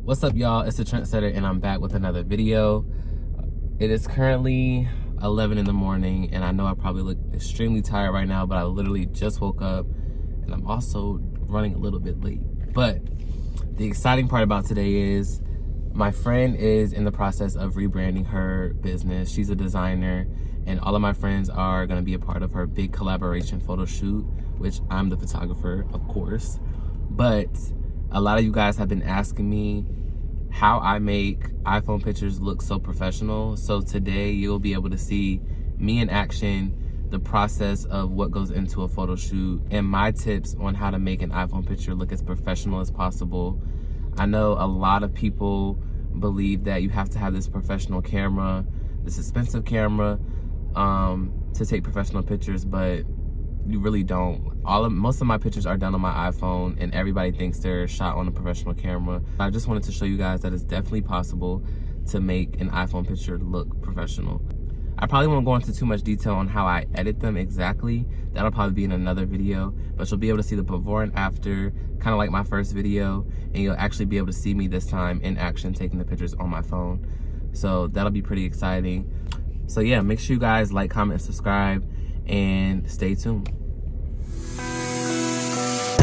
What's up, y'all? It's the Trendsetter, and I'm back with another video. It is currently 11 in the morning, and I know I probably look extremely tired right now, but I literally just woke up, and I'm also running a little bit late. But the exciting part about today is my friend is in the process of rebranding her business. She's a designer, and all of my friends are going to be a part of her big collaboration photo shoot, which I'm the photographer, of course. But a lot of you guys have been asking me how I make iPhone pictures look so professional. So today you'll be able to see me in action, the process of what goes into a photo shoot, and my tips on how to make an iPhone picture look as professional as possible. I know a lot of people believe that you have to have this professional camera, this expensive camera, to take professional pictures, but you really don't. Most of my pictures are done on my iPhone, and everybody thinks they're shot on a professional camera. I just wanted to show you guys that it's definitely possible to make an iPhone picture look professional. I probably won't go into too much detail on how I edit them exactly. That'll probably be in another video, but you'll be able to see the before and after, kind of like my first video, and you'll actually be able to see me this time in action taking the pictures on my phone. So that'll be pretty exciting. So yeah, make sure you guys like, comment, and subscribe, and stay tuned.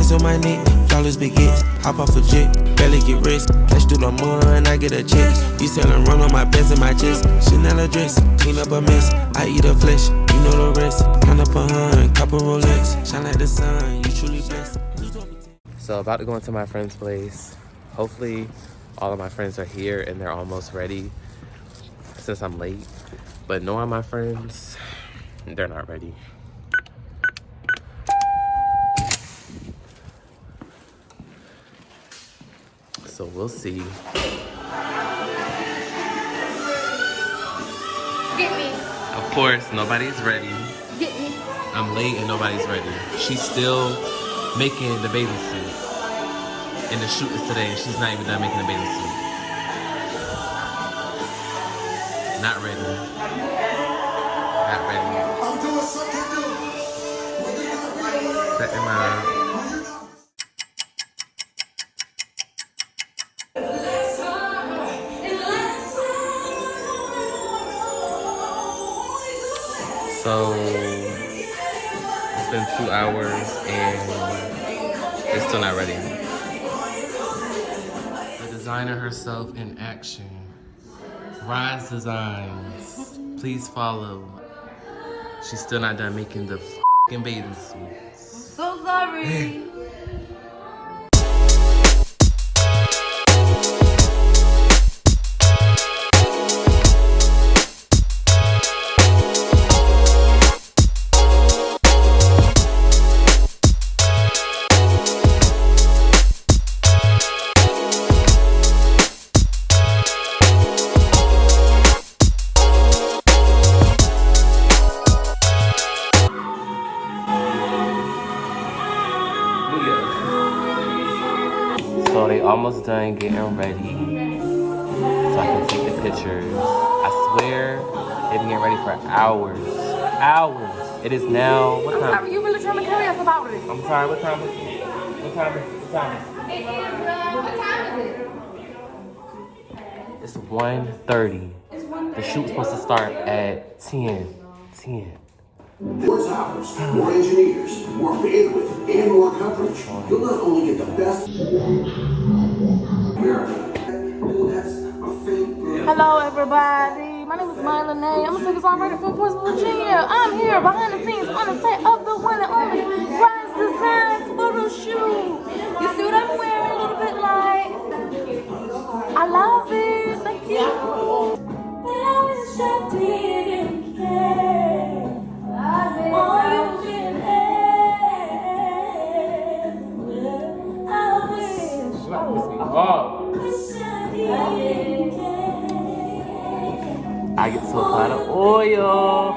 On my neck, flawless big hits, hop off a jet, barely get rest, cash through the mud and I get a check. You sellin' run on my pants and my chest, Chanel a dress, clean up a mess, I eat her flesh, you know the rest, count up a hun, couple Rolex, shine like the sun, you truly blessed. So about to go into my friend's place. Hopefully all of my friends are here and they're almost ready since I'm late. But knowing my friends, they're not ready. So we'll see. Get me. Of course, nobody's ready. Get me. I'm late and nobody's ready. She's still making the bathing suit. And the shoot is today and she's not even done making the bathing suit. Not ready. Not ready. I'm doing something new. Set in my... So it's been 2 hours and it's still not ready. The designer herself in action. Rise Designs. Please follow. She's still not done making the f***ing bathing suits. So sorry. So they almost done getting ready so I can take the pictures. I swear they've been getting ready for hours. Hours. It is now, what time? You really trying to carry us about it? I'm sorry, what time is it? What time is it? What time is It is, what time is it? it? It's 1:30. It's 1:30. The shoot's supposed to start at 10. More towers, more engineers, more bandwidth, and more coverage. You'll not only get the best America. That's a thing. Hello, everybody. My name is Maya Lene. I'm a singer-songwriter from Portsmouth, Virginia. I'm here behind the scenes on the set of the one and only Rise Designs photo shoot. You see what I'm wearing? A little bit light. I love it. Thank you. I get to apply the oil.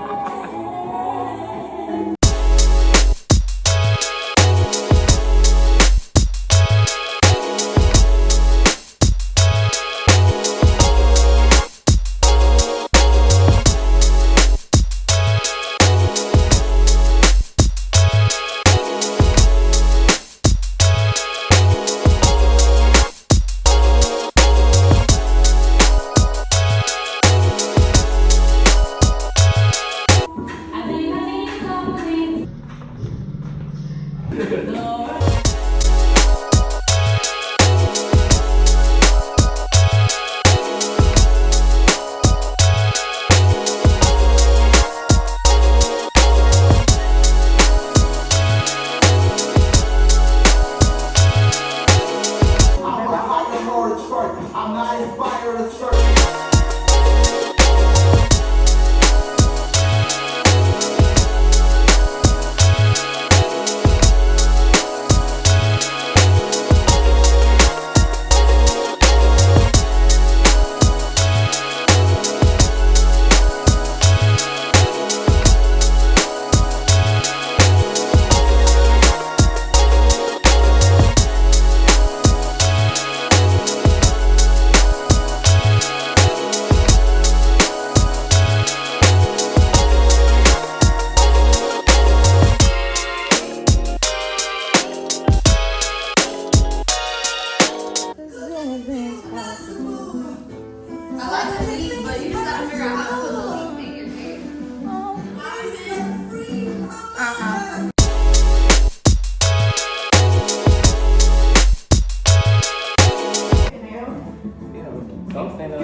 Don't stand up.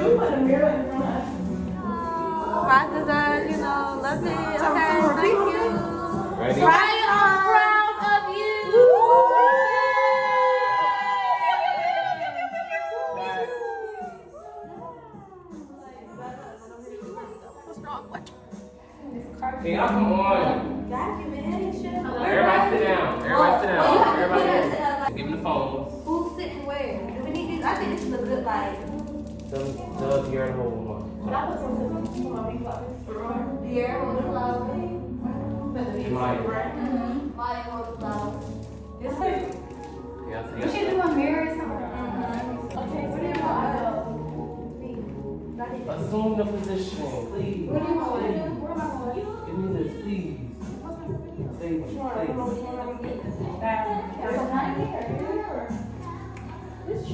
My dessert, you know, love it. Okay, thank you. Ready? Right, I'm proud of you. Can y'all come on? Everybody sit down. Everybody sit down. Everybody sit down. Give me the phone. Who's sitting where? Do we need these? I think this is a good like. Doug, you're in the whole one. Here, hold the flower. Mike. Mike, hold the flower. This way. Yes, We yes. should do a mirror or something. Okay, what do you want? Assume the position, please. What do you want? Where am I going? Give me this, please. Save me, please.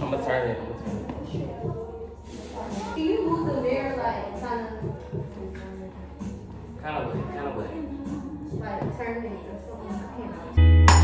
I'm gonna turn it. Can you move the mirror like Kind of way. like turn it or something?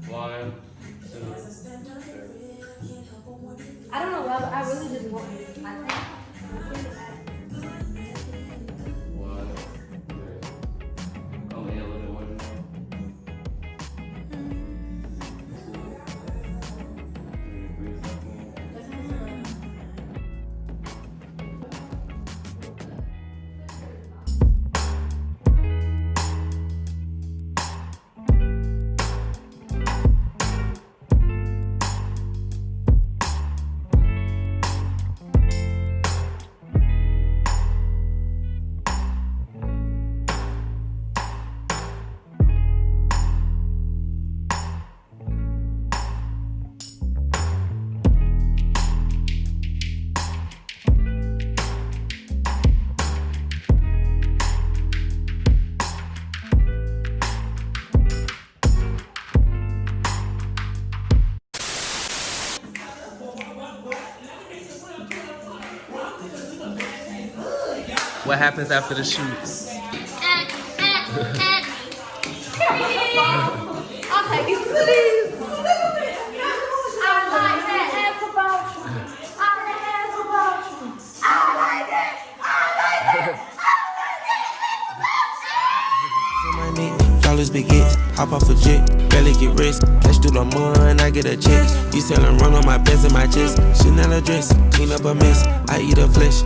One, two. I don't know why, but I really just want you. One, two. Come in a little bit more. What happens after the shoot? I'll take you, please. I like that ass about you. I like that ass about you. I like it. My neck, flawless baguettes, hop off a jet, barely get rest. Cash through the mud, I get a check. You selling run on my best and my chest. Chanel a dress, clean up a mess. I eat her flesh.